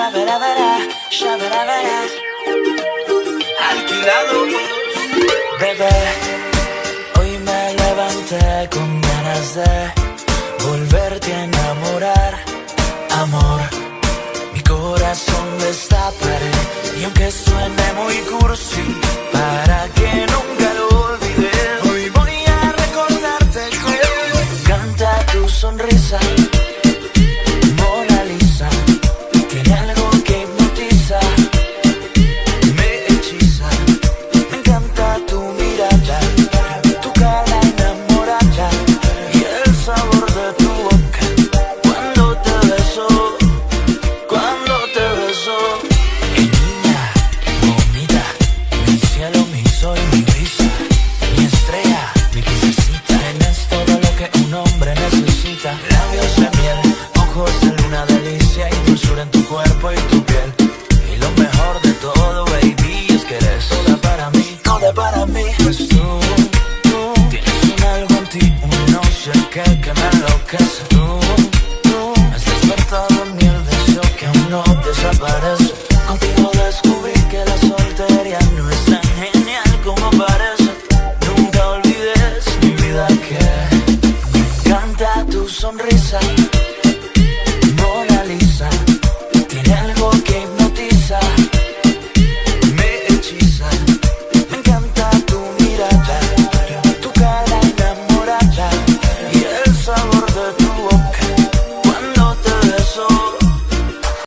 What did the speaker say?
Shabara, shabara, alquilados. Bebé, hoy me levanté con ganas de volverte a enamorar. Amor, mi corazón destaparé, y aunque suene muy cursi, para que nunca lo olvides, hoy voy a recordarte que me encanta tu sonrisa.